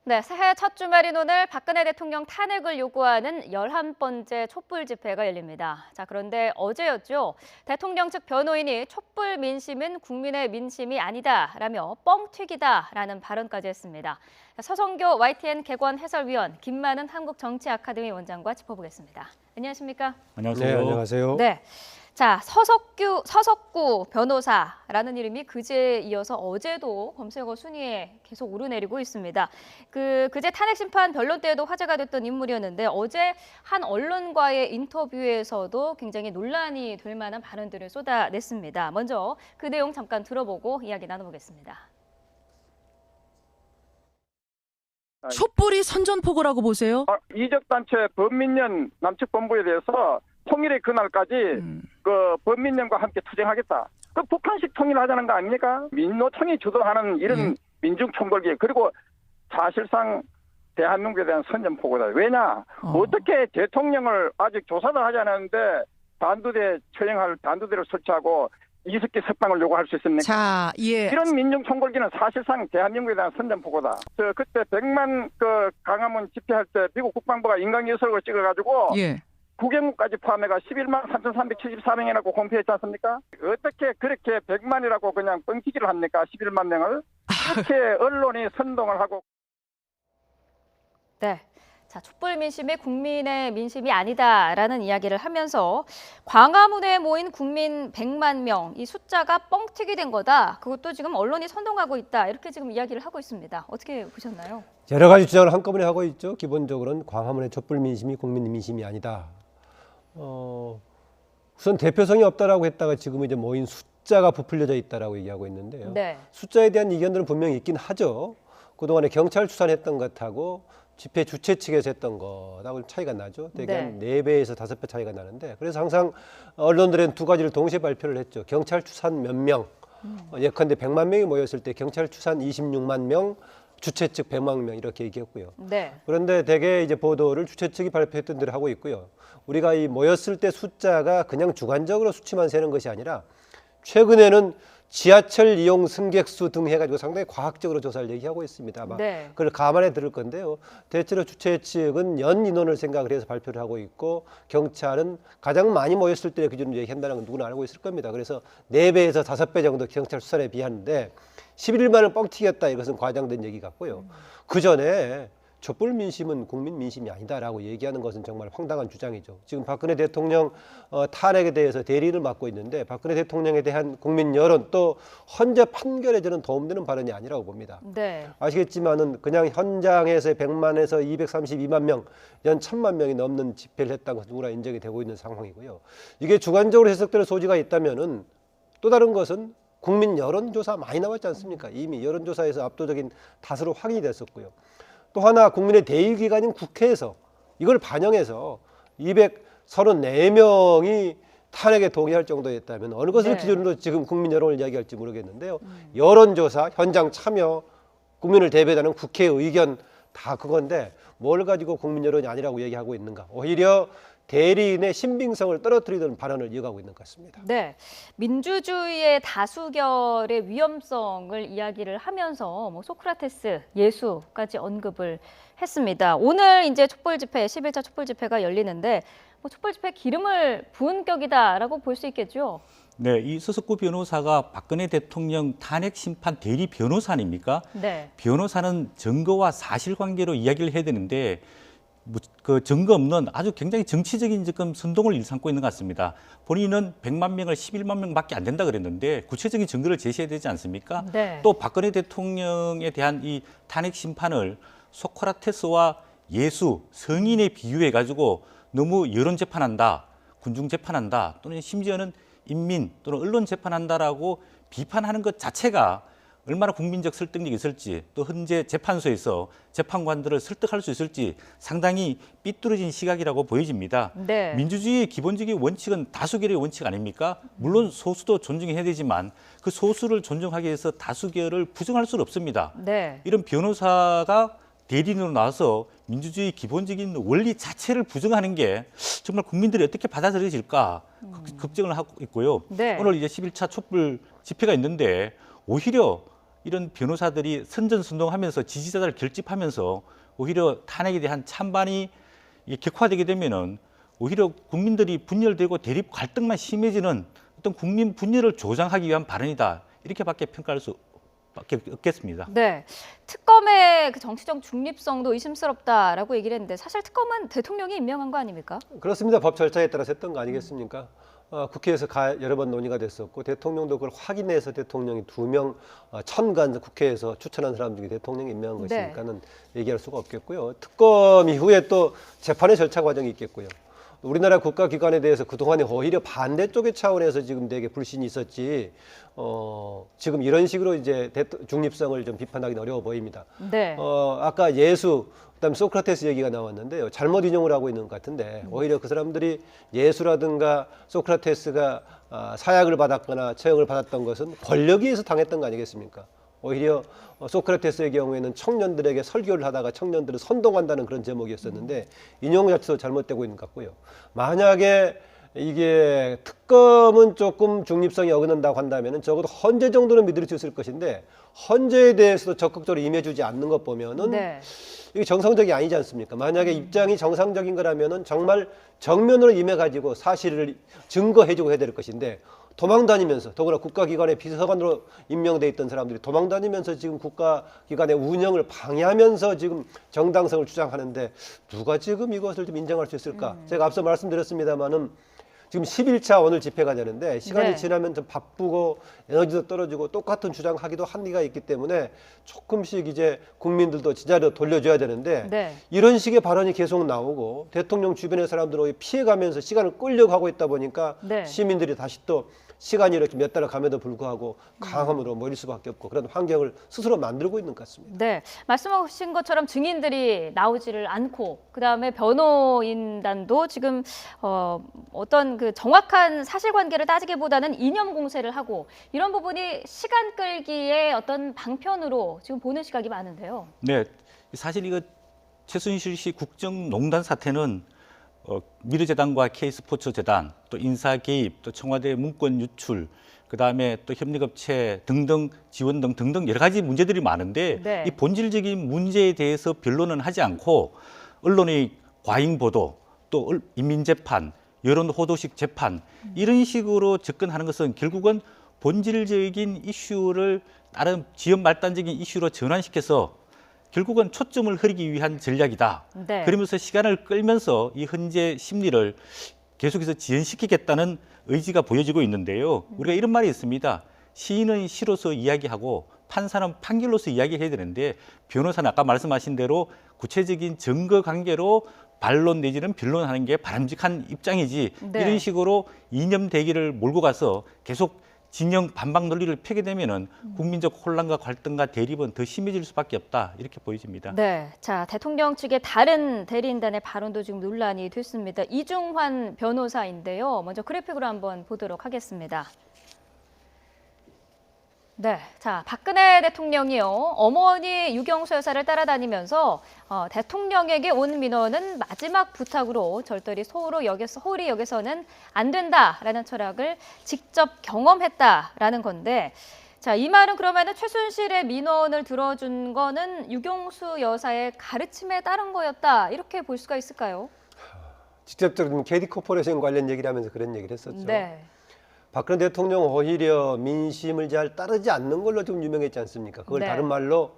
네, 새해 첫 주말인 오늘 박근혜 대통령 탄핵을 요구하는 11번째 촛불 집회가 열립니다. 자, 그런데 어제였죠. 대통령 측 변호인이 촛불 민심은 국민의 민심이 아니다라며 뻥튀기다라는 발언까지 했습니다. 서성교 YTN 개관 해설위원, 김만은 한국정치아카데미 원장과 짚어보겠습니다. 안녕하십니까? 안녕하세요. 네, 안녕하세요. 네. 자, 서석구 변호사라는 이름이 그제에 이어서 어제도 검색어 순위에 계속 오르내리고 있습니다. 그제 탄핵 심판 변론 때에도 화제가 됐던 인물이었는데 어제 한 언론과의 인터뷰에서도 굉장히 논란이 될 만한 발언들을 쏟아냈습니다. 먼저 그 내용 잠깐 들어보고 이야기 나눠보겠습니다. 촛불이 선전포고라고 보세요? 이적단체 범민련 남측본부에 대해서 통일의 그날까지 그 범민련과 함께 투쟁하겠다. 그 북한식 통일하자는 거 아닙니까? 민노총이 주도하는 이런 민중총궐기 그리고 사실상 대한민국에 대한 선전포고다. 왜냐? 어떻게 대통령을 아직 조사도 하지 않았는데 단두대 처형할 단두대를 설치하고 이석기 석방을 요구할 수 있습니까? 자, 예. 이런 민중총궐기는 사실상 대한민국에 대한 선전포고다. 그때 100만 그 강화문 집회할 때 미국 국방부가 인강유서를 찍어가지고 예. 국영국까지 포함해가 11만 3,374명이라고 공표했지 않습니까? 어떻게 그렇게 100만이라고 그냥 뻥튀기를 합니까? 11만 명을. 이렇게 언론이 선동을 하고. 네. 자, 촛불 민심이 국민의 민심이 아니다라는 이야기를 하면서 광화문에 모인 국민 100만 명, 이 숫자가 뻥튀기된 거다. 그것도 지금 언론이 선동하고 있다. 이렇게 지금 이야기를 하고 있습니다. 어떻게 보셨나요? 여러 가지 주장을 한꺼번에 하고 있죠. 기본적으로는 광화문의 촛불 민심이 국민 민심이 아니다. 우선 대표성이 없다라고 했다가 지금은 이제 모인 숫자가 부풀려져 있다라고 얘기하고 있는데요. 네. 숫자에 대한 이견들은 분명히 있긴 하죠. 그동안에 경찰 추산했던 것하고 집회 주최 측에서 했던 것하고 차이가 나죠. 대개 한 4배에서 5배 차이가 나는데 그래서 항상 언론들은 두 가지를 동시에 발표를 했죠. 경찰 추산 몇 명, 예컨대 100만 명이 모였을 때 경찰 추산 26만 명, 주최 측 100만 명 이렇게 얘기했고요. 네. 그런데 대개 이제 보도를 주최 측이 발표했던 대로 하고 있고요. 우리가 이 모였을 때 숫자가 그냥 주관적으로 수치만 세는 것이 아니라 최근에는 지하철 이용 승객 수 등 해가지고 상당히 과학적으로 조사를 얘기하고 있습니다. 아마 그걸 감안해 들을 건데요. 대체로 주최 측은 연 인원을 생각을 해서 발표를 하고 있고 경찰은 가장 많이 모였을 때의 기준으로 얘기한다는 건 누구나 알고 있을 겁니다. 그래서 4배에서 5배 정도 경찰 수산에 비하는데 11만을 뻥튀겼다 이것은 과장된 얘기 같고요. 그 전에 촛불 민심은 국민 민심이 아니다라고 얘기하는 것은 정말 황당한 주장이죠. 지금 박근혜 대통령 탄핵에 대해서 대리를 맡고 있는데 박근혜 대통령에 대한 국민 여론 또 헌재 판결에 저는 도움되는 발언이 아니라고 봅니다. 네. 아시겠지만은 그냥 현장에서 100만에서 232만 명, 연 1000만 명이 넘는 집회를 했다는 것은 누구나 인정이 되고 있는 상황이고요. 이게 주관적으로 해석될 소지가 있다면은 또 다른 것은 국민 여론조사 많이 나왔지 않습니까? 이미 여론조사에서 압도적인 다수로 확인이 됐었고요. 또 하나 국민의 대의기관인 국회에서 이걸 반영해서 234명이 탄핵에 동의할 정도였다면 어느 것을 기준으로 지금 국민 여론을 이야기할지 모르겠는데요. 여론조사, 현장 참여, 국민을 대변하는 국회의 의견 다 그건데 뭘 가지고 국민 여론이 아니라고 얘기하고 있는가. 오히려 대리인의 신빙성을 떨어뜨리는 발언을 이어가고 있는 것 같습니다. 네, 민주주의의 다수결의 위험성을 이야기를 하면서 소크라테스, 예수까지 언급을 했습니다. 오늘 이제 촛불 집회, 11차 촛불 집회가 열리는데 촛불 집회 기름을 부은 격이다라고 볼 수 있겠죠? 네, 이 서석구 변호사가 박근혜 대통령 탄핵 심판 대리 변호사 아닙니까? 네. 변호사는 증거와 사실관계로 이야기를 해야 되는데 그 증거 없는 아주 굉장히 정치적인 지금 선동을 일삼고 있는 것 같습니다. 본인은 100만 명을 11만 명밖에 안 된다 그랬는데 구체적인 증거를 제시해야 되지 않습니까? 네. 또 박근혜 대통령에 대한 이 탄핵 심판을 소크라테스와 예수, 성인에 비유해 가지고 너무 여론 재판한다, 군중 재판한다, 또는 심지어는 인민 또는 언론 재판한다라고 비판하는 것 자체가 얼마나 국민적 설득력이 있을지 또 현재 재판소에서 재판관들을 설득할 수 있을지 상당히 삐뚤어진 시각이라고 보여집니다. 네. 민주주의의 기본적인 원칙은 다수결의 원칙 아닙니까? 물론 소수도 존중해야 되지만 그 소수를 존중하기 위해서 다수결을 부정할 수는 없습니다. 네. 이런 변호사가 대리인으로 나와서 민주주의 기본적인 원리 자체를 부정하는 게 정말 국민들이 어떻게 받아들여질까 걱정을 하고 있고요. 네. 오늘 이제 11차 촛불 집회가 있는데 오히려 이런 변호사들이 선전선동하면서 지지자들을 결집하면서 오히려 탄핵에 대한 찬반이 이게 격화되게 되면은 오히려 국민들이 분열되고 대립 갈등만 심해지는 어떤 국민 분열을 조장하기 위한 발언이다. 이렇게밖에 평가할 수밖에 없겠습니다. 네, 특검의 그 정치적 중립성도 의심스럽다라고 얘기를 했는데 사실 특검은 대통령이 임명한 거 아닙니까? 그렇습니다. 법 절차에 따라서 했던 거 아니겠습니까? 국회에서 여러 번 논의가 됐었고 대통령도 그걸 확인해서 대통령이 2명 천간 국회에서 추천한 사람 중에 대통령이 임명한 것이니까는 얘기할 수가 없겠고요. 특검 이후에 또 재판의 절차 과정이 있겠고요. 우리나라 국가기관에 대해서 그동안에 오히려 반대쪽의 차원에서 지금 되게 불신이 있었지, 지금 이런 식으로 이제 중립성을 좀 비판하기는 어려워 보입니다. 네. 아까 예수, 그다음 소크라테스 얘기가 나왔는데요. 잘못 인용을 하고 있는 것 같은데 오히려 그 사람들이 예수라든가 소크라테스가 사약을 받았거나 처형을 받았던 것은 권력에 의해서 당했던 거 아니겠습니까? 오히려 소크라테스의 경우에는 청년들에게 설교를 하다가 청년들을 선동한다는 그런 제목이었었는데 인용 자체도 잘못되고 있는 것 같고요. 만약에 이게 특검은 조금 중립성이 어긋난다고 한다면 적어도 헌재 정도는 믿을 수 있을 것인데 헌재에 대해서도 적극적으로 임해주지 않는 것 보면은 네. 이게 정상적이 아니지 않습니까? 만약에 입장이 정상적인 거라면은 정말 정면으로 임해가지고 사실을 증거해주고 해야 될 것인데 도망다니면서 더구나 국가기관의 비서관으로 임명돼 있던 사람들이 도망다니면서 지금 국가기관의 운영을 방해하면서 지금 정당성을 주장하는데 누가 지금 이것을 좀 인정할 수 있을까? 제가 앞서 말씀드렸습니다마는 지금 10일차 오늘 집회가 되는데 시간이 네. 지나면 좀 바쁘고 에너지도 떨어지고 똑같은 주장하기도 한계가 있기 때문에 조금씩 이제 국민들도 지자리로 돌려줘야 되는데 네. 이런 식의 발언이 계속 나오고 대통령 주변의 사람들을 피해가면서 시간을 끌려고 하고 있다 보니까 네. 시민들이 다시 또 시간이 이렇게 몇 달을 감에도 불구하고 강함으로 몰릴 수밖에 없고 그런 환경을 스스로 만들고 있는 것 같습니다. 네, 말씀하신 것처럼 증인들이 나오지를 않고 그다음에 변호인단도 지금 어떤 그 정확한 사실관계를 따지기보다는 이념 공세를 하고 이런 부분이 시간 끌기의 어떤 방편으로 지금 보는 시각이 많은데요. 네, 사실 이거 최순실 씨 국정농단 사태는 미르재단과 K스포츠재단, 또 인사 개입, 또 청와대 문건 유출, 그다음에 또 협력업체 등등 지원 등 등등 여러 가지 문제들이 많은데 네. 이 본질적인 문제에 대해서 변론은 하지 않고 언론의 과잉 보도, 또 인민재판, 여론 호도식 재판 이런 식으로 접근하는 것은 결국은 본질적인 이슈를 다른 지연 말단적인 이슈로 전환시켜서 결국은 초점을 흐리기 위한 전략이다. 네. 그러면서 시간을 끌면서 이 헌재 심리를 계속해서 지연시키겠다는 의지가 보여지고 있는데요. 우리가 이런 말이 있습니다. 시인은 시로서 이야기하고 판사는 판결로서 이야기해야 되는데 변호사는 아까 말씀하신 대로 구체적인 증거 관계로 반론 내지는 변론하는 게 바람직한 입장이지 네. 이런 식으로 이념 대기를 몰고 가서 계속 진영 반박 논리를 펴게 되면은 국민적 혼란과 갈등과 대립은 더 심해질 수밖에 없다 이렇게 보여집니다. 네, 자 대통령 측의 다른 대리인단의 발언도 지금 논란이 됐습니다. 이중환 변호사인데요. 먼저 그래픽으로 한번 보도록 하겠습니다. 네, 자 박근혜 대통령이요 어머니 유경수 여사를 따라다니면서 대통령에게 온 민원은 마지막 부탁으로 절대로 소홀히 여겨서는 안 된다라는 철학을 직접 경험했다라는 건데, 자 이 말은 그러면은 최순실의 민원을 들어준 거는 유경수 여사의 가르침에 따른 거였다 이렇게 볼 수가 있을까요? 직접적으로 KD 코퍼레이션 관련 얘기를 하면서 그런 얘기를 했었죠. 네. 박근혜 대통령 오히려 민심을 잘 따르지 않는 걸로 좀 유명했지 않습니까? 그걸 네. 다른 말로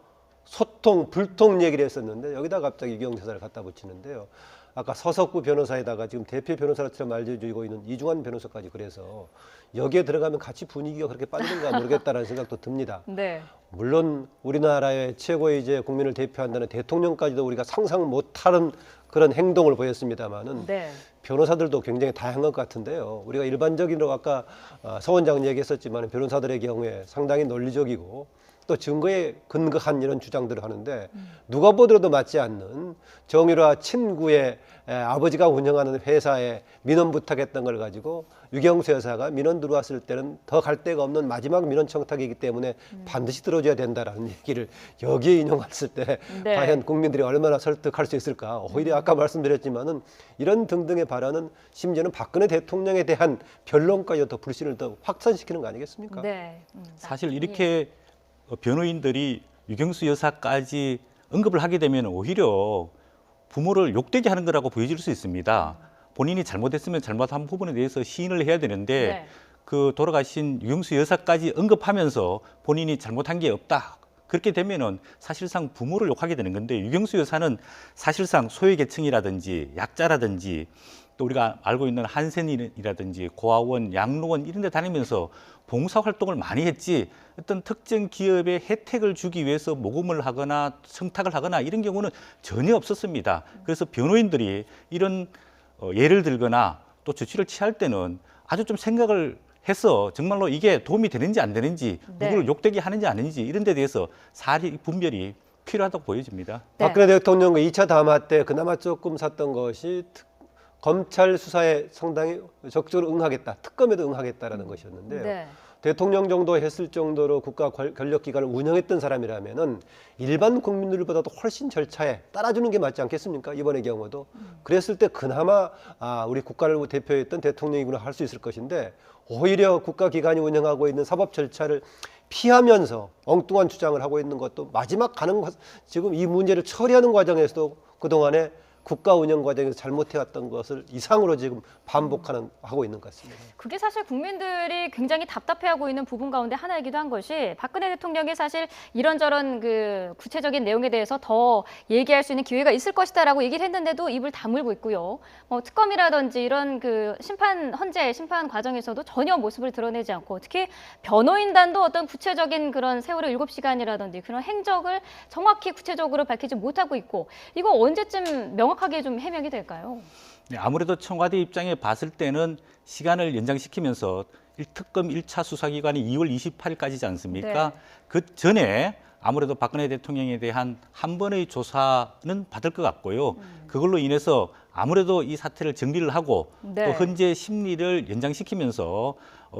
소통, 불통 얘기를 했었는데 여기다 갑자기 유경수 여사를 갖다 붙이는데요. 아까 서석구 변호사에다가 지금 대표 변호사처럼 알려지고 있는 이중환 변호사까지 그래서 여기에 들어가면 같이 분위기가 그렇게 빠지는가 모르겠다라는 생각도 듭니다. 네. 물론 우리나라의 최고의 이제 국민을 대표한다는 대통령까지도 우리가 상상 못하는 그런 행동을 보였습니다만은 네. 변호사들도 굉장히 다양한 것 같은데요. 우리가 일반적으로 아까 서 원장은 얘기했었지만 변호사들의 경우에 상당히 논리적이고 또 증거에 근거한 이런 주장들을 하는데 누가 보더라도 맞지 않는 정유라 친구의 아버지가 운영하는 회사에 민원 부탁했던 걸 가지고 유경수 여사가 민원 들어왔을 때는 더 갈 데가 없는 마지막 민원 청탁이기 때문에 반드시 들어줘야 된다라는 얘기를 여기에 인용했을 때 네. 과연 국민들이 얼마나 설득할 수 있을까. 오히려 아까 말씀드렸지만은 이런 등등의 발언은 심지어는 박근혜 대통령에 대한 변론까지 더 불신을 더 확산시키는 거 아니겠습니까? 네. 사실 이렇게 변호인들이 유경수 여사까지 언급을 하게 되면 오히려 부모를 욕되게 하는 거라고 보여질 수 있습니다. 본인이 잘못했으면 잘못한 부분에 대해서 시인을 해야 되는데 네. 그 돌아가신 유경수 여사까지 언급하면서 본인이 잘못한 게 없다. 그렇게 되면은 사실상 부모를 욕하게 되는 건데 유경수 여사는 사실상 소외계층이라든지 약자라든지 또 우리가 알고 있는 한센이라든지 고아원, 양로원 이런 데 다니면서 봉사활동을 많이 했지 어떤 특정 기업에 혜택을 주기 위해서 모금을 하거나 청탁을 하거나 이런 경우는 전혀 없었습니다. 그래서 변호인들이 이런 예를 들거나 또 조치를 취할 때는 아주 좀 생각을 해서 정말로 이게 도움이 되는지 안 되는지 누구를 네. 욕되게 하는지 아닌지 이런 데 대해서 사리 분별이 필요하다고 보여집니다. 네. 박근혜 대통령과 2차 담화 때 그나마 조금 샀던 것이 검찰 수사에 상당히 적극적으로 응하겠다, 특검에도 응하겠다라는 것이었는데요. 네. 대통령 정도 했을 정도로 국가 권력기관을 운영했던 사람이라면은 일반 국민들보다도 훨씬 절차에 따라주는 게 맞지 않겠습니까? 이번의 경우도. 그랬을 때 그나마 우리 국가를 대표했던 대통령이구나 할 수 있을 것인데 오히려 국가기관이 운영하고 있는 사법 절차를 피하면서 엉뚱한 주장을 하고 있는 것도 마지막 지금 이 문제를 처리하는 과정에서도 그동안에 국가 운영 과정에서 잘못해왔던 것을 이상으로 지금 하고 있는 것 같습니다. 그게 사실 국민들이 굉장히 답답해하고 있는 부분 가운데 하나이기도 한 것이 박근혜 대통령이 사실 이런저런 그 구체적인 내용에 대해서 더 얘기할 수 있는 기회가 있을 것이다라고 얘기를 했는데도 입을 다물고 있고요. 특검이라든지 이런 그 헌재 심판 과정에서도 전혀 모습을 드러내지 않고 특히 변호인단도 어떤 구체적인 그런 세월호 7시간이라든지 그런 행적을 정확히 구체적으로 밝히지 못하고 있고 이거 언제쯤 명확하게 좀 해명이 될까요? 네, 아무래도 청와대 입장에 봤을 때는 시간을 연장시키면서 특검 1차 수사기간이 2월 28일까지지 않습니까? 네. 그 전에 아무래도 박근혜 대통령에 대한 한 번의 조사는 받을 것 같고요. 그걸로 인해서 아무래도 이 사태를 정리를 하고 네. 또 헌재 심리를 연장시키면서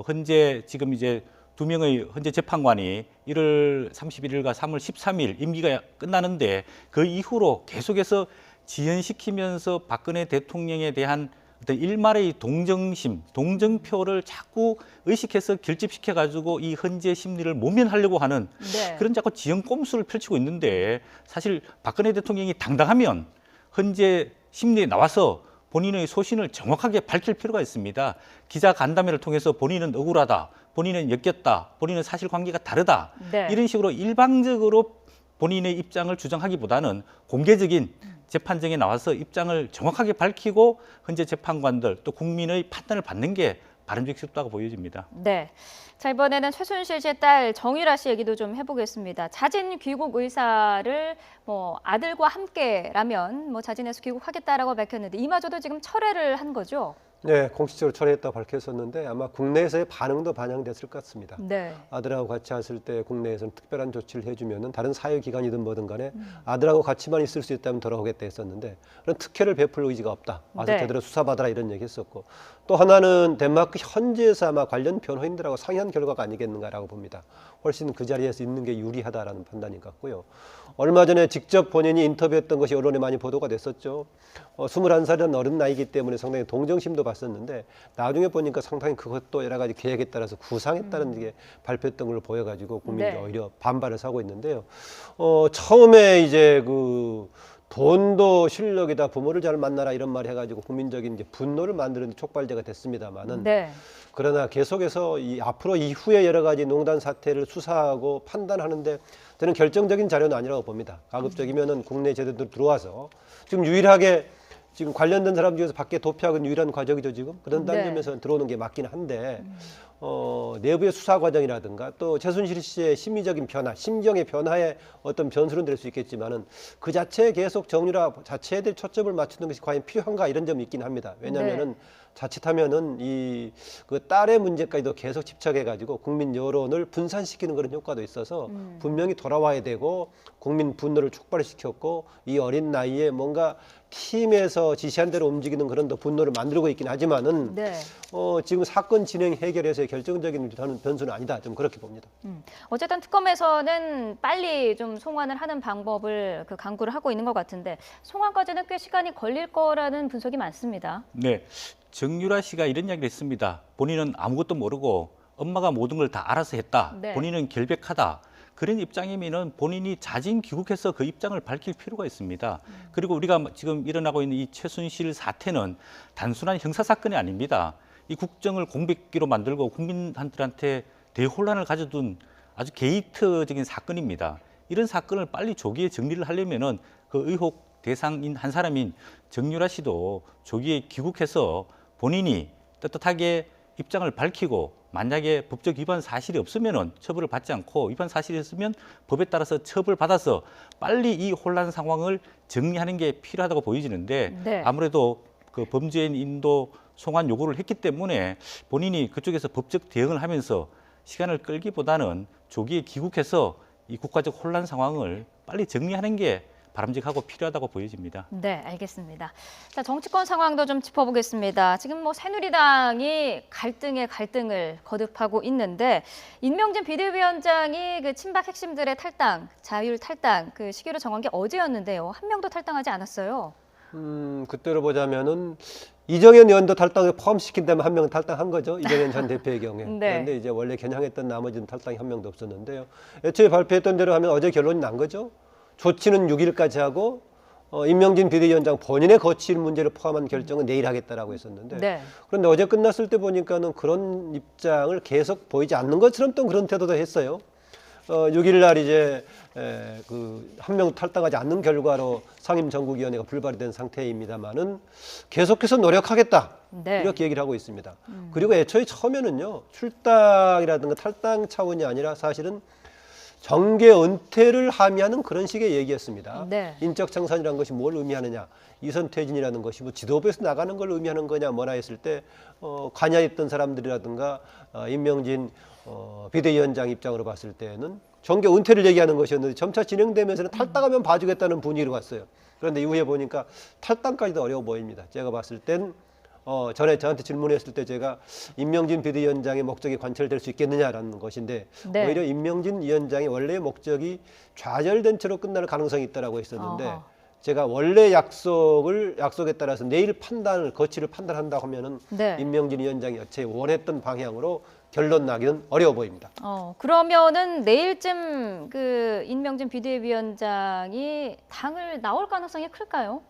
헌재 지금 이제 2명의 헌재 재판관이 1월 31일과 3월 13일 임기가 끝나는데 그 이후로 계속해서 지연시키면서 박근혜 대통령에 대한 어떤 일말의 동정심, 동정표를 자꾸 의식해서 결집시켜가지고 이 헌재 심리를 모면하려고 하는 네. 그런 자꾸 지연 꼼수를 펼치고 있는데 사실 박근혜 대통령이 당당하면 헌재 심리에 나와서 본인의 소신을 정확하게 밝힐 필요가 있습니다. 기자 간담회를 통해서 본인은 억울하다, 본인은 엮였다, 본인은 사실관계가 다르다 네. 이런 식으로 일방적으로 본인의 입장을 주장하기보다는 공개적인 재판정에 나와서 입장을 정확하게 밝히고 헌재 재판관들 또 국민의 판단을 받는 게 바람직하다고 보여집니다. 네. 자, 이번에는 최순실 씨의 딸 정유라 씨 얘기도 좀 해보겠습니다. 자진 귀국 의사를 아들과 함께라면 자진해서 귀국하겠다라고 밝혔는데 이마저도 지금 철회를 한 거죠? 네, 공식적으로 철회했다고 밝혔었는데 아마 국내에서의 반응도 반영됐을 것 같습니다. 네. 아들하고 같이 왔을 때 국내에서는 특별한 조치를 해주면은 다른 사회기관이든 뭐든 간에 아들하고 같이만 있을 수 있다면 돌아오겠다 했었는데 그런 특혜를 베풀 의지가 없다. 와서 네. 제대로 수사받아라 이런 얘기 했었고 또 하나는 덴마크 현지에서 아마 관련 변호인들하고 상의한 결과가 아니겠는가라고 봅니다. 훨씬 그 자리에서 있는 게 유리하다라는 판단인 것 같고요. 얼마 전에 직접 본인이 인터뷰했던 것이 언론에 많이 보도가 됐었죠. 21살이라는 어린 나이기 때문에 상당히 동정심도 봤었는데 나중에 보니까 상당히 그것도 여러 가지 계획에 따라서 구상했다는 게 발표했던 걸로 보여가지고 국민들이 네. 오히려 반발을 사고 있는데요. 처음에 이제 그 돈도 실력이다, 부모를 잘 만나라 이런 말 해가지고 국민적인 이제 분노를 만드는 촉발제가 됐습니다만은 네. 그러나 계속해서 앞으로 이후에 여러 가지 농단 사태를 수사하고 판단하는데 저는 결정적인 자료는 아니라고 봅니다. 가급적이면은 국내 제도들 들어와서 지금 유일하게 지금 관련된 사람 중에서 밖에 도피하고 유일한 과정이죠 지금. 그런 네. 점에서 들어오는 게 맞긴 한데 내부의 수사 과정이라든가 또 최순실 씨의 심리적인 변화, 심경의 변화에 어떤 변수는 될 수 있겠지만은 그 자체에 계속 정유라 자체에 대해 초점을 맞추는 것이 과연 필요한가 이런 점이 있긴 합니다. 왜냐하면은 자칫하면은 그 딸의 문제까지도 계속 집착해가지고 국민 여론을 분산시키는 그런 효과도 있어서 분명히 돌아와야 되고 국민 분노를 촉발시켰고 이 어린 나이에 뭔가 팀에서 지시한 대로 움직이는 그런 더 분노를 만들고 있긴 하지만은 네. 지금 사건 진행 해결에서의 결정적인 변수는 아니다. 좀 그렇게 봅니다. 어쨌든 특검에서는 빨리 좀 송환을 하는 방법을 강구를 하고 있는 것 같은데 송환까지는 꽤 시간이 걸릴 거라는 분석이 많습니다. 네, 정유라 씨가 이런 이야기를 했습니다. 본인은 아무것도 모르고 엄마가 모든 걸 다 알아서 했다. 네. 본인은 결백하다. 그런 입장이면은 본인이 자진 귀국해서 그 입장을 밝힐 필요가 있습니다. 그리고 우리가 지금 일어나고 있는 이 최순실 사태는 단순한 형사 사건이 아닙니다. 이 국정을 공백기로 만들고 국민들한테 대혼란을 가져둔 아주 게이트적인 사건입니다. 이런 사건을 빨리 조기에 정리를 하려면은 그 의혹 대상인 한 사람인 정유라 씨도 조기에 귀국해서 본인이 떳떳하게 입장을 밝히고 만약에 법적 위반 사실이 없으면은 처벌을 받지 않고 위반 사실이 있으면 법에 따라서 처벌받아서 빨리 이 혼란 상황을 정리하는 게 필요하다고 보여지는데 네. 아무래도 그 범죄인 인도 송환 요구를 했기 때문에 본인이 그쪽에서 법적 대응을 하면서 시간을 끌기보다는 조기에 귀국해서 이 국가적 혼란 상황을 빨리 정리하는 게 바람직하고 필요하다고 보여집니다. 네, 알겠습니다. 자, 정치권 상황도 좀 짚어보겠습니다. 지금 뭐 새누리당이 갈등에 갈등을 거듭하고 있는데 임명진 비대위원장이 그 친박 핵심들의 탈당, 자율 탈당 그 시기로 정한 게 어제였는데요. 한 명도 탈당하지 않았어요. 그때로 보자면은 이정현 의원도 탈당에 포함시킨다면 한 명은 탈당한 거죠. 이정현 전 대표의 경우에. 네. 그런데 이제 원래 겨냥했던 나머지는 탈당이 한 명도 없었는데요. 애초에 발표했던 대로 하면 어제 결론이 난 거죠. 조치는 6일까지 하고 임명진 비대위원장 본인의 거취 문제를 포함한 결정은 내일 하겠다라고 했었는데 네. 그런데 어제 끝났을 때 보니까는 그런 입장을 계속 보이지 않는 것처럼 또 그런 태도도 했어요. 6일 날 이제 그 한 명 탈당하지 않는 결과로 상임정국위원회가 불발이 된 상태입니다만은 계속해서 노력하겠다. 네. 이렇게 얘기를 하고 있습니다. 그리고 애초에 처음에는요 출당이라든가 탈당 차원이 아니라 사실은 정계 은퇴를 함의하는 그런 식의 얘기였습니다. 네. 인적 청산이라는 것이 뭘 의미하느냐, 이선 퇴진이라는 것이 뭐 지도부에서 나가는 걸 의미하는 거냐 뭐라 했을 때 관여했던 사람들이라든가 임명진 비대위원장 입장으로 봤을 때는 정계 은퇴를 얘기하는 것이었는데 점차 진행되면서는 탈당하면 봐주겠다는 분위기로 갔어요. 그런데 이후에 보니까 탈당까지도 어려워 보입니다. 제가 봤을 땐 전에 저한테 질문했을 때 제가 임명진 비대위원장의 목적이 관철될 수 있겠느냐라는 것인데 네. 오히려 임명진 위원장의 원래의 목적이 좌절된 채로 끝날 가능성이 있다라고 했었는데 어허. 제가 원래 약속에 따라서 내일 거치를 판단한다고 하면은 네. 임명진 위원장이 제 원했던 방향으로 결론 나기는 어려워 보입니다. 그러면은 내일쯤 그 임명진 비대위원장이 당을 나올 가능성이 클까요?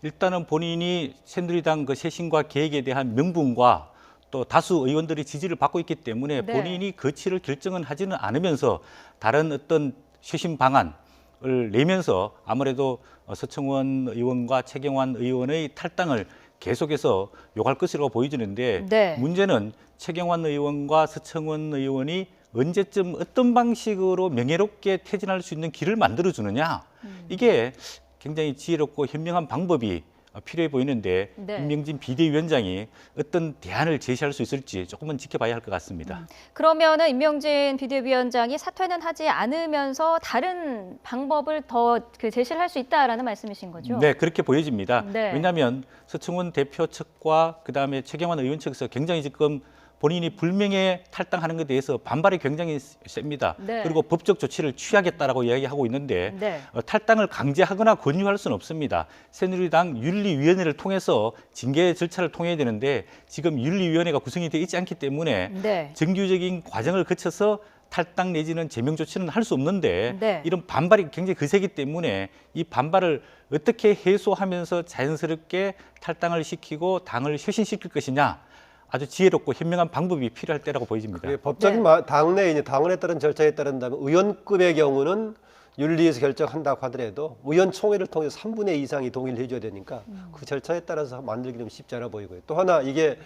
일단은 본인이 새누리당 그 쇄신과 계획에 대한 명분과 또 다수 의원들이 지지를 받고 있기 때문에 네. 본인이 거취를 결정은 하지는 않으면서 다른 어떤 쇄신 방안을 내면서 아무래도 서청원 의원과 최경환 의원의 탈당을 계속해서 요구할 것이라고 보여지는데 네. 문제는 최경환 의원과 서청원 의원이 언제쯤 어떤 방식으로 명예롭게 퇴진할 수 있는 길을 만들어주느냐 이게 굉장히 지혜롭고 현명한 방법이 필요해 보이는데 네. 임명진 비대위원장이 어떤 대안을 제시할 수 있을지 조금은 지켜봐야 할 것 같습니다. 그러면은 임명진 비대위원장이 사퇴는 하지 않으면서 다른 방법을 더 그 제시를 할 수 있다라는 말씀이신 거죠? 네, 그렇게 보여집니다. 네. 왜냐하면 서청원 대표 측과 그다음에 최경환 의원 측에서 굉장히 지금 본인이 불명예 탈당하는 것에 대해서 반발이 굉장히 셉니다. 네. 그리고 법적 조치를 취하겠다라고 이야기하고 있는데 네. 탈당을 강제하거나 권유할 수는 없습니다. 새누리당 윤리위원회를 통해서 징계 절차를 통해야 되는데 지금 윤리위원회가 구성이 되어 있지 않기 때문에 네. 정규적인 과정을 거쳐서 탈당 내지는 제명 조치는 할 수 없는데 네. 이런 반발이 굉장히 거세기 때문에 이 반발을 어떻게 해소하면서 자연스럽게 탈당을 시키고 당을 쇄신시킬 것이냐 아주 지혜롭고 현명한 방법이 필요할 때라고 보여집니다. 그게 법적인 당내 이제 당원에 따른 절차에 따른다면 의원급의 경우는 윤리에서 결정한다고 하더라도 의원총회를 통해서 3분의 2 이상이 동의를 해줘야 되니까 그 절차에 따라서 만들기 좀 쉽지 않아 보이고요. 또 하나 이게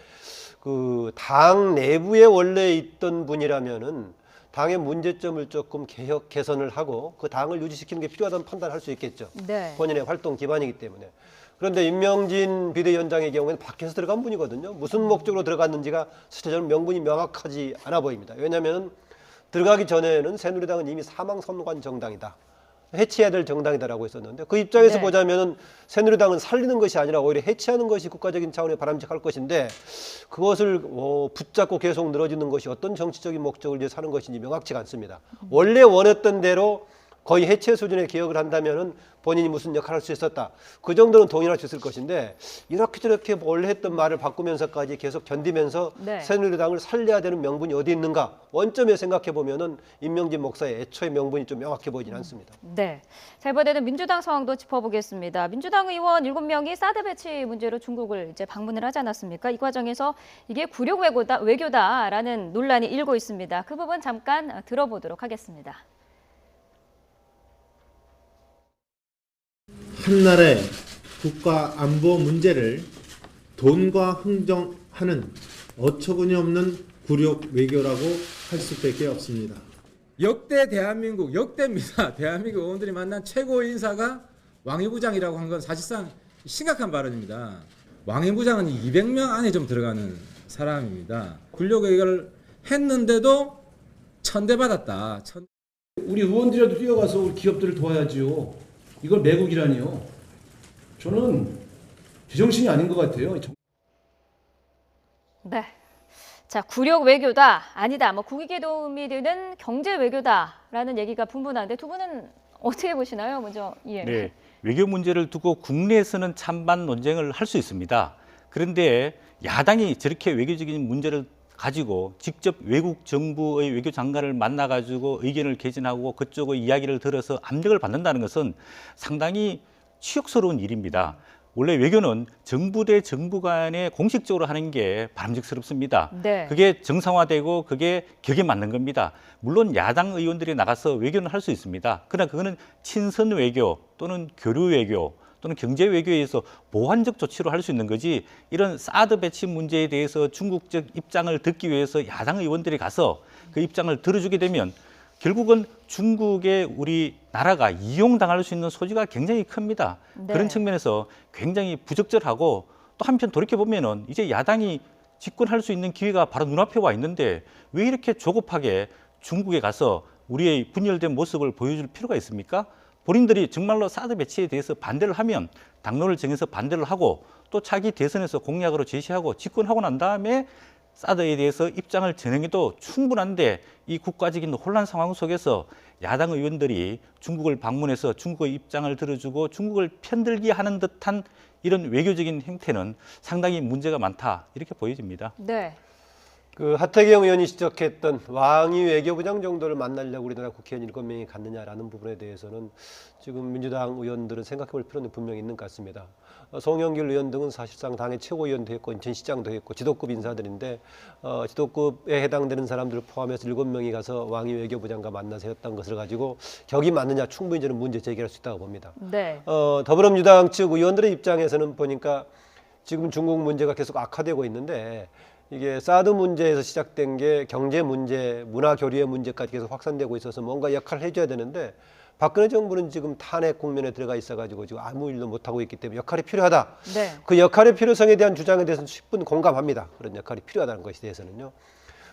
그 당 내부에 원래 있던 분이라면은 당의 문제점을 조금 개혁 개선을 하고 그 당을 유지시키는 게 필요하다는 판단을 할 수 있겠죠. 네. 본인의 활동 기반이기 때문에. 그런데 임명진 비대위원장의 경우에는 밖에서 들어간 분이거든요. 무슨 목적으로 들어갔는지가 사실 저는 명분이 명확하지 않아 보입니다. 왜냐하면 들어가기 전에는 새누리당은 이미 사망선관 정당이다. 해체해야 될 정당이다라고 했었는데 그 입장에서 네. 보자면은 새누리당은 살리는 것이 아니라 오히려 해체하는 것이 국가적인 차원의 바람직할 것인데 그것을 붙잡고 계속 늘어지는 것이 어떤 정치적인 목적을 위해서 하는 것인지 명확치가 않습니다. 원래 원했던 대로 거의 해체 수준의 개혁을 한다면은 본인이 무슨 역할을 할 수 있었다. 그 정도는 동의할 수 있을 것인데 이렇게 저렇게 원래 했던 말을 바꾸면서까지 계속 견디면서 네. 새누리당을 살려야 되는 명분이 어디 있는가? 원점에 생각해 보면은 임명진 목사의 애초의 명분이 좀 명확해 보이진 않습니다. 네. 자, 이번에는 민주당 상황도 짚어보겠습니다. 민주당 의원 7명이 사드 배치 문제로 중국을 이제 방문을 하지 않았습니까? 이 과정에서 이게 굴욕 외교다라는 논란이 일고 있습니다. 그 부분 잠깐 들어보도록 하겠습니다. 한나라의 국가 안보 문제를 돈과 흥정하는 어처구니 없는 굴욕 외교라고 할 수밖에 없습니다. 역대 대한민국 역대입니다. 대한민국 의원들이 만난 최고 인사가 왕이부장이라고 한 건 사실상 심각한 발언입니다. 왕이부장은 200명 안에 좀 들어가는 사람입니다. 굴욕 외교를 했는데도 천대받았다. 우리 의원들이라도 뛰어가서 우리 기업들을 도와야지요. 이걸 매국이라니요. 저는 제정신이 아닌 것 같아요. 네. 자, 굴욕 외교다, 아니다, 뭐 국익에 도움이 되는 경제 외교다라는 얘기가 분분한데 두 분은 어떻게 보시나요? 먼저 예. 네, 외교 문제를 두고 국내에서는 찬반 논쟁을 할 수 있습니다. 그런데 야당이 저렇게 외교적인 문제를 가지고 직접 외국 정부의 외교장관을 만나가지고 의견을 개진하고 그쪽의 이야기를 들어서 압력을 받는다는 것은 상당히 치욕스러운 일입니다. 원래 외교는 정부 대 정부 간에 공식적으로 하는 게 바람직스럽습니다. 네. 그게 정상화되고 그게 격에 맞는 겁니다. 물론 야당 의원들이 나가서 외교는 할 수 있습니다. 그러나 그거는 친선 외교 또는 교류 외교 또는 경제 외교에 의해서 보완적 조치로 할 수 있는 거지 이런 사드 배치 문제에 대해서 중국적 입장을 듣기 위해서 야당 의원들이 가서 그 입장을 들어주게 되면 결국은 중국의 우리 나라가 이용당할 수 있는 소지가 굉장히 큽니다. 네. 그런 측면에서 굉장히 부적절하고 또 한편 돌이켜보면은 이제 야당이 집권할 수 있는 기회가 바로 눈앞에 와 있는데 왜 이렇게 조급하게 중국에 가서 우리의 분열된 모습을 보여줄 필요가 있습니까? 본인들이 정말로 사드 배치에 대해서 반대를 하면 당론을 정해서 반대를 하고 또 차기 대선에서 공약으로 제시하고 집권하고 난 다음에 사드에 대해서 입장을 전해도 충분한데 이 국가적인 혼란 상황 속에서 야당 의원들이 중국을 방문해서 중국의 입장을 들어주고 중국을 편들게 하는 듯한 이런 외교적인 행태는 상당히 문제가 많다 이렇게 보여집니다. 네. 그 하태경 의원이 지적했던 왕이 외교부장 정도를 만나려고 우리나라 국회의원 7명이 갔느냐라는 부분에 대해서는 지금 민주당 의원들은 생각해 볼 필요는 분명히 있는 것 같습니다. 송영길 의원 등은 사실상 당의 최고위원도 했고 인천시장도 했고 지도급 인사들인데 지도급에 해당되는 사람들을 포함해서 7명이 가서 왕이 외교부장과 만나서 했던 것을 가지고 격이 맞느냐 충분히 저는 문제 제기할 수 있다고 봅니다. 네. 더불어민주당 측 의원들의 입장에서는 보니까 지금 중국 문제가 계속 악화되고 있는데 이게 사드 문제에서 시작된 게 경제 문제, 문화 교류의 문제까지 계속 확산되고 있어서 뭔가 역할을 해줘야 되는데 박근혜 정부는 지금 탄핵 국면에 들어가 있어가지고 지금 아무 일도 못하고 있기 때문에 역할이 필요하다. 네. 그 역할의 필요성에 대한 주장에 대해서는 충분히 공감합니다. 그런 역할이 필요하다는 것에 대해서는요.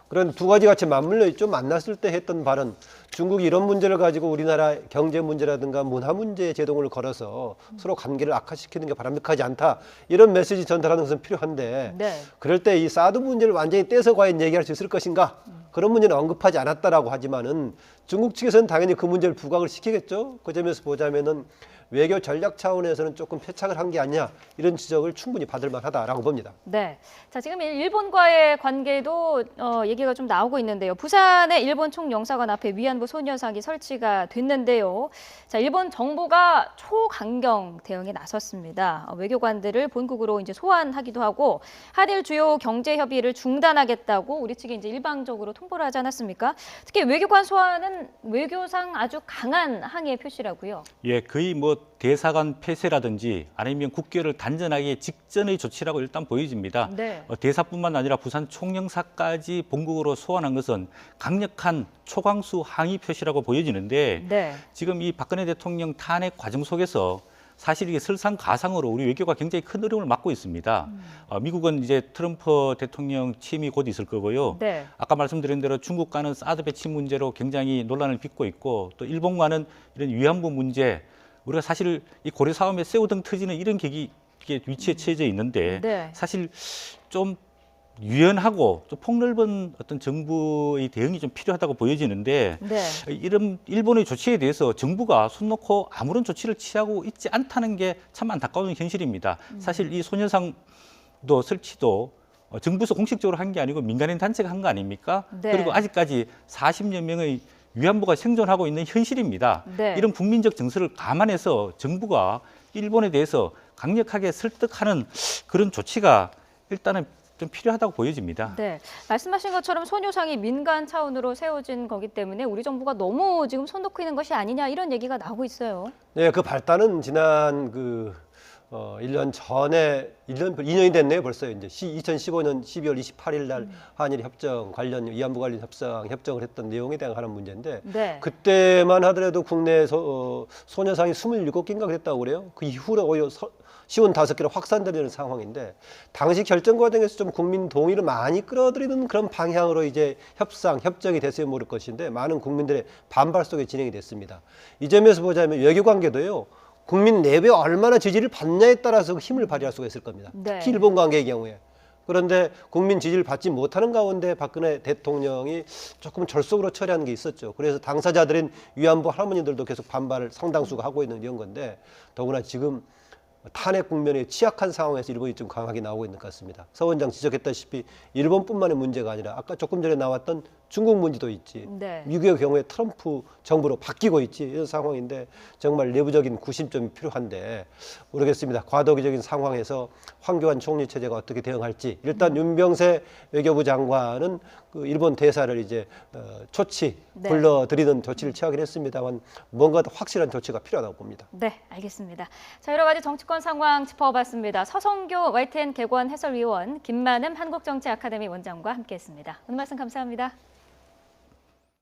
그런 두 가지 같이 맞물려 있죠. 만났을 때 했던 발언, 중국이 이런 문제를 가지고 우리나라 경제 문제라든가 문화 문제에 제동을 걸어서 서로 관계를 악화시키는 게 바람직하지 않다. 이런 메시지 전달하는 것은 필요한데 네. 그럴 때 이 사드 문제를 완전히 떼서 과연 얘기할 수 있을 것인가? 그런 문제는 언급하지 않았다라고 하지만은 중국 측에서는 당연히 그 문제를 부각을 시키겠죠. 그 점에서 보자면은 외교 전략 차원에서는 조금 패착을 한 게 아니냐 이런 지적을 충분히 받을 만하다라고 봅니다. 네. 자, 지금 일본과의 관계도 얘기가 좀 나오고 있는데요. 부산의 일본 총영사관 앞에 위안부 소녀상이 설치가 됐는데요. 자, 일본 정부가 초강경 대응에 나섰습니다. 외교관들을 본국으로 이제 소환하기도 하고 한일 주요 경제 협의를 중단하겠다고 우리 측이 이제 일방적으로 통보를 하지 않았습니까? 특히 외교관 소환은 외교상 아주 강한 항의 표시라고요. 예, 거의 뭐 대사관 폐쇄라든지 아니면 국교를 단전하기 직전의 조치라고 일단 보여집니다. 네. 대사뿐만 아니라 부산 총영사까지 본국으로 소환한 것은 강력한 초강수 항의 표시라고 보여지는데 네. 지금 이 박근혜 대통령 탄핵 과정 속에서 사실 이게 설상가상으로 우리 외교가 굉장히 큰 어려움을 맞고 있습니다. 미국은 이제 트럼프 대통령 취임이 곧 있을 거고요. 네. 아까 말씀드린 대로 중국과는 사드 배치 문제로 굉장히 논란을 빚고 있고 또 일본과는 이런 위안부 문제 우리가 사실 이 고려 사업에 새우등 터지는 이런 계기 위치에 처해져 있는데 네. 사실 좀 유연하고 좀 폭넓은 어떤 정부의 대응이 좀 필요하다고 보여지는데 네. 이런 일본의 조치에 대해서 정부가 손 놓고 아무런 조치를 취하고 있지 않다는 게 참 안타까운 현실입니다. 사실 이 소녀상도 설치도 정부에서 공식적으로 한 게 아니고 민간인 단체가 한 거 아닙니까? 네. 그리고 아직까지 40여 명의 위안부가 생존하고 있는 현실입니다. 네. 이런 국민적 정서를 감안해서 정부가 일본에 대해서 강력하게 설득하는 그런 조치가 일단은 좀 필요하다고 보여집니다. 네, 말씀하신 것처럼 소녀상이 민간 차원으로 세워진 거기 때문에 우리 정부가 너무 지금 손 놓고 있는 것이 아니냐 이런 얘기가 나오고 있어요. 네, 그 발단은 지난 1년 전에 2년이 됐네요. 벌써 이제 2015년 12월 28일 날 한일 협정 관련 위안부 관련 협정을 했던 내용에 대한 하는 문제인데 네. 그때만 하더라도 국내 소녀상이 27개인가 그랬다고 그래요. 그 이후로 오히려 55개로 확산되는 상황인데 당시 결정 과정에서 좀 국민 동의를 많이 끌어들이는 그런 방향으로 이제 협정이 됐으면 모를 것인데 많은 국민들의 반발 속에 진행이 됐습니다. 이 점에서 보자면 외교 관계도요. 국민 내부에 얼마나 지지를 받냐에 따라서 힘을 발휘할 수가 있을 겁니다. 네. 특히 일본 관계의 경우에. 그런데 국민 지지를 받지 못하는 가운데 박근혜 대통령이 조금 절속으로 처리하는 게 있었죠. 그래서 당사자들인 위안부 할머니들도 계속 반발을 상당수가 하고 있는 이런 건데 더구나 지금 탄핵 국면에 취약한 상황에서 일본이 좀 강하게 나오고 있는 것 같습니다. 서 원장 지적했다시피 일본뿐만의 문제가 아니라 아까 조금 전에 나왔던 중국 문제도 있지. 네. 미국의 경우에 트럼프 정부로 바뀌고 있지. 이런 상황인데 정말 내부적인 구심점이 필요한데 모르겠습니다. 과도기적인 상황에서 황교안 총리 체제가 어떻게 대응할지. 일단 윤병세 외교부 장관은 그 일본 대사를 이제 초치 네. 불러들이는 조치를 취하긴 했습니다만 뭔가 더 확실한 조치가 필요하다고 봅니다. 네, 알겠습니다. 자, 여러 가지 정치권 상황 짚어봤습니다. 서성교 YTN 개관 해설위원, 김만음 한국정치아카데미 원장과 함께했습니다. 오늘 말씀 감사합니다.